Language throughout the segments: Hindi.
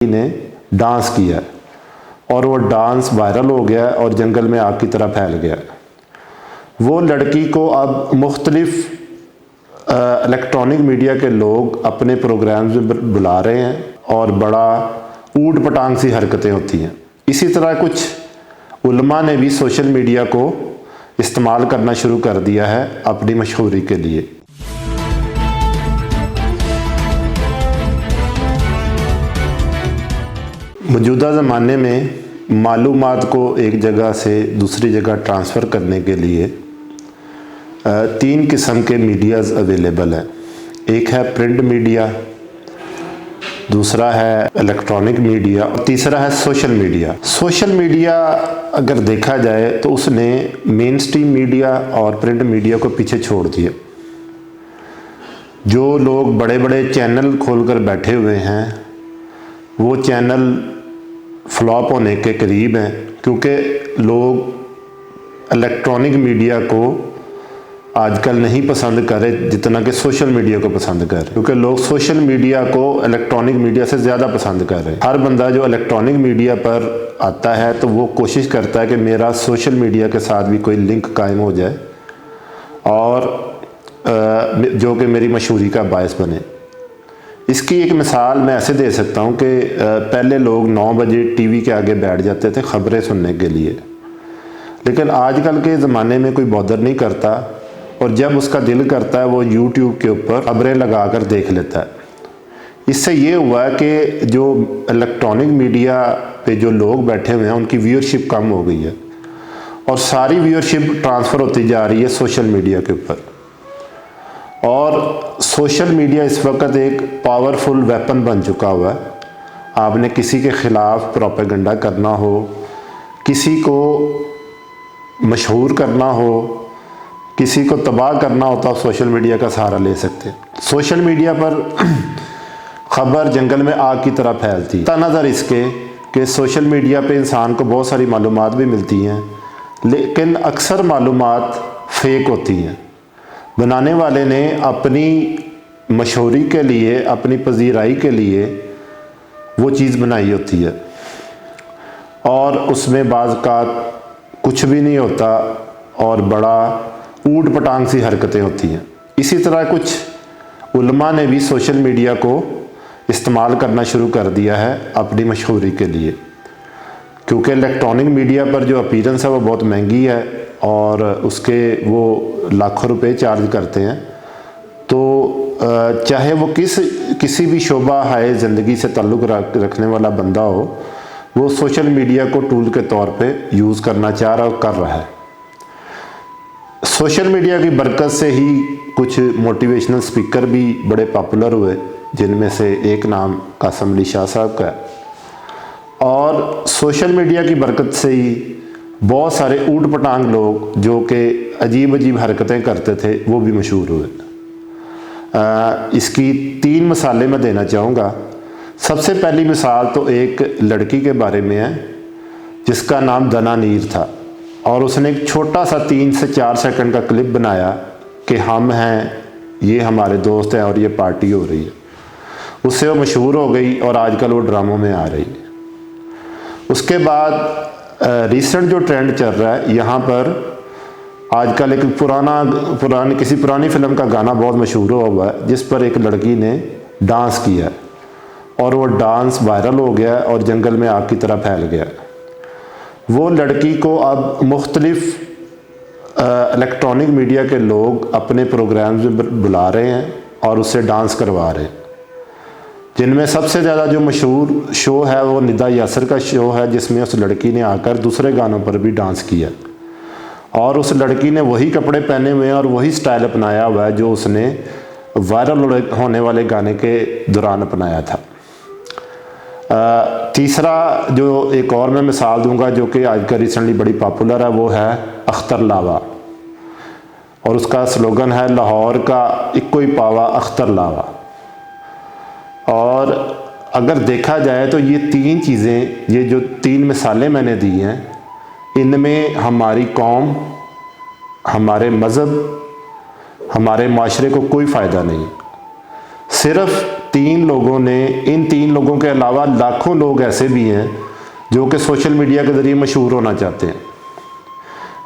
ने डांस किया और वो डांस वायरल हो गया और जंगल में आग की तरह फैल गया। वो लड़की को अब मुख्तलिफ इलेक्ट्रॉनिक मीडिया के लोग अपने प्रोग्राम्स में बुला रहे हैं और बड़ा ऊट पटांग सी हरकतें होती हैं। इसी तरह कुछ उलमा ने भी सोशल मीडिया को इस्तेमाल करना शुरू कर दिया है अपनी मशहूरी के लिए। मौजूदा ज़माने में मालूमात को एक जगह से दूसरी जगह ट्रांसफ़र करने के लिए तीन किस्म के मीडियाज़ अवेलेबल हैं। एक है प्रिंट मीडिया, दूसरा है इलेक्ट्रॉनिक मीडिया और तीसरा है सोशल मीडिया। सोशल मीडिया अगर देखा जाए तो उसने मेन स्ट्रीम मीडिया और प्रिंट मीडिया को पीछे छोड़ दिया। जो लोग बड़े बड़े चैनल खोलकर बैठे हुए हैं वो चैनल फ्लॉप होने के करीब हैं, क्योंकि लोग इलेक्ट्रॉनिक मीडिया को आजकल नहीं पसंद कर रहे जितना कि सोशल मीडिया को पसंद कर रहे, क्योंकि लोग सोशल मीडिया को इलेक्ट्रॉनिक मीडिया से ज़्यादा पसंद कर रहे हैं। हर बंदा जो इलेक्ट्रॉनिक मीडिया पर आता है तो वो कोशिश करता है कि मेरा सोशल मीडिया के साथ भी कोई लिंक कायम हो जाए और जो कि मेरी मशहूरी का बायस बने। इसकी एक मिसाल मैं ऐसे दे सकता हूँ कि पहले लोग 9 बजे टीवी के आगे बैठ जाते थे ख़बरें सुनने के लिए, लेकिन आजकल के ज़माने में कोई बॉदर नहीं करता और जब उसका दिल करता है वो यूट्यूब के ऊपर ख़बरें लगा कर देख लेता है। इससे ये हुआ कि जो इलेक्ट्रॉनिक मीडिया पे जो लोग बैठे हुए हैं उनकी व्यूअरशिप कम हो गई है और सारी व्यूअरशिप ट्रांसफ़र होती जा रही है सोशल मीडिया के ऊपर। और सोशल मीडिया इस वक्त एक पावरफुल वेपन बन चुका हुआ है। आपने किसी के ख़िलाफ़ प्रोपेगेंडा करना हो, किसी को मशहूर करना हो, किसी को तबाह करना होता, सोशल मीडिया का सहारा ले सकते हैं। सोशल मीडिया पर ख़बर जंगल में आग की तरह फैलती है। नज़र इसके कि सोशल मीडिया पे इंसान को बहुत सारी मालूमात भी मिलती हैं, लेकिन अक्सर मालूमात फ़ेक होती हैं। बनाने वाले ने अपनी मशहूरी के लिए, अपनी पजीराई के लिए वो चीज़ बनाई होती है और उसमें बाज़ का कुछ भी नहीं होता और बड़ा ऊट पटांग सी हरकतें होती हैं। इसी तरह कुछ उलमा ने भी सोशल मीडिया को इस्तेमाल करना शुरू कर दिया है अपनी मशहूरी के लिए, क्योंकि इलेक्ट्रॉनिक मीडिया पर जो अपीयरेंस है वो बहुत महंगी है और उसके वो लाखों रुपए चार्ज करते हैं। तो चाहे वो किसी भी शोबा है ज़िंदगी से ताल्लुक़ रखने वाला बंदा हो, वो सोशल मीडिया को टूल के तौर पे यूज़ करना चाह रहा और कर रहा है। सोशल मीडिया की बरकत से ही कुछ मोटिवेशनल स्पीकर भी बड़े पॉपुलर हुए, जिनमें से एक नाम कासिम अली शाह साहब का है। और सोशल मीडिया की बरकत से ही बहुत सारे ऊट पटांग लोग जो कि अजीब अजीब हरकतें करते थे वो भी मशहूर हुए। इसकी 3 मिसालें मैं देना चाहूँगा। सबसे पहली मिसाल तो एक लड़की के बारे में है जिसका नाम दनानीर था और उसने एक छोटा सा 3 से 4 सेकंड का क्लिप बनाया कि हम हैं, ये हमारे दोस्त हैं और ये पार्टी हो रही है। उससे वो मशहूर हो गई और आजकल वो ड्रामों में आ रही है। उसके बाद रिसेंट जो ट्रेंड चल रहा है, यहाँ पर आजकल एक किसी पुरानी फिल्म का गाना बहुत मशहूर हुआ है जिस पर एक लड़की ने डांस किया और वो डांस वायरल हो गया और जंगल में आग की तरह फैल गया। वो लड़की को अब मुख्तलिफ इलेक्ट्रॉनिक मीडिया के लोग अपने प्रोग्राम्स में बुला रहे हैं और उससे डांस करवा रहे हैं, जिनमें सबसे ज़्यादा जो मशहूर शो है वो निदा यासर का शो है, जिसमें उस लड़की ने आकर दूसरे गानों पर भी डांस किया और उस लड़की ने वही कपड़े पहने हुए हैं और वही स्टाइल अपनाया हुआ है जो उसने वायरल होने वाले गाने के दौरान अपनाया था। तीसरा जो एक और मैं मिसाल दूंगा जो कि आजकल रिसेंटली बड़ी पॉपुलर है, वो है अख्तर लावा और उसका स्लोगन है लाहौर का इक्को ही पावा अख्तर लावा। और अगर देखा जाए तो ये 3 चीज़ें, ये जो 3 मिसालें मैंने दी हैं, इनमें हमारी कौम, हमारे मज़हब, हमारे माशरे को कोई फ़ायदा नहीं। सिर्फ़ इन 3 लोगों के अलावा लाखों लोग ऐसे भी हैं जो कि सोशल मीडिया के ज़रिए मशहूर होना चाहते हैं,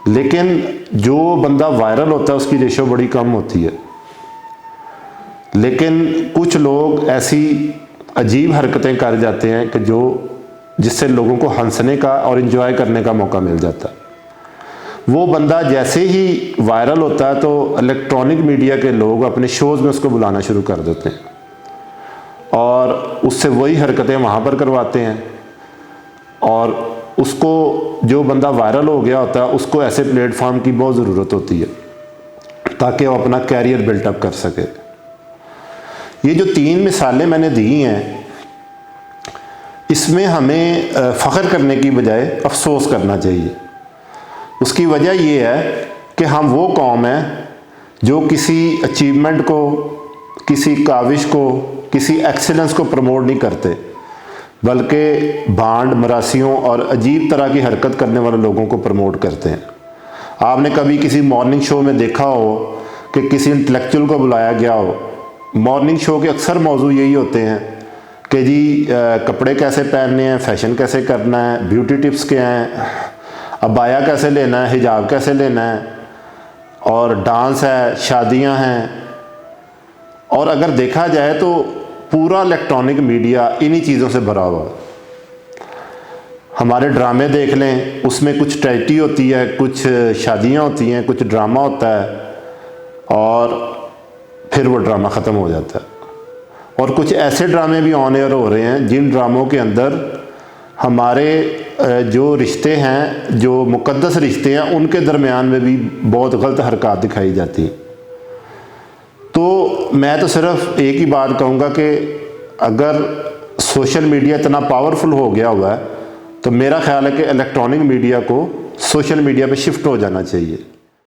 लेकिन जो बंदा वायरल होता है उसकी रेशो बड़ी कम होती है। लेकिन कुछ लोग ऐसी अजीब हरकतें कर जाते हैं कि जिससे लोगों को हंसने का और इन्जॉय करने का मौका मिल जाता है। वो बंदा जैसे ही वायरल होता है तो इलेक्ट्रॉनिक मीडिया के लोग अपने शोज़ में उसको बुलाना शुरू कर देते हैं और उससे वही हरकतें वहाँ पर करवाते हैं, और उसको जो बंदा वायरल हो गया होता है उसको ऐसे प्लेटफॉर्म की बहुत ज़रूरत होती है ताकि वो अपना कैरियर बिल्टअप कर सके। ये जो 3 मिसालें मैंने दी हैं, इसमें हमें फ़ख्र करने की बजाय अफसोस करना चाहिए। उसकी वजह ये है कि हम वो कौम है जो किसी अचीवमेंट को, किसी काविश को, किसी एक्सीलेंस को प्रमोट नहीं करते, बल्कि भांड मरासियों और अजीब तरह की हरकत करने वाले लोगों को प्रमोट करते हैं। आपने कभी किसी मॉर्निंग शो में देखा हो कि किसी इंटेलेक्चुअल को बुलाया गया हो? मॉर्निंग शो के अक्सर मौजू यही होते हैं कि जी कपड़े कैसे पहनने हैं, फैशन कैसे करना है, ब्यूटी टिप्स क्या हैं, अबाया कैसे लेना है, हिजाब कैसे लेना है, और डांस है, शादियां हैं। और अगर देखा जाए तो पूरा इलेक्ट्रॉनिक मीडिया इन्हीं चीज़ों से भरा हुआ है। हमारे ड्रामे देख लें, उसमें कुछ ट्रेजिडी होती है, कुछ शादियां होती हैं, कुछ ड्रामा होता है और फिर वो ड्रामा ख़त्म हो जाता है। और कुछ ऐसे ड्रामे भी ऑन एयर हो रहे हैं जिन ड्रामों के अंदर हमारे जो रिश्ते हैं, जो मुक़द्दस रिश्ते हैं, उनके दरमियान में भी बहुत गलत हरकत दिखाई जाती। तो मैं तो सिर्फ एक ही बात कहूँगा कि अगर सोशल मीडिया इतना पावरफुल हो गया हुआ है तो मेरा ख्याल है कि इलेक्ट्रॉनिक मीडिया को सोशल मीडिया पे शिफ्ट हो जाना चाहिए।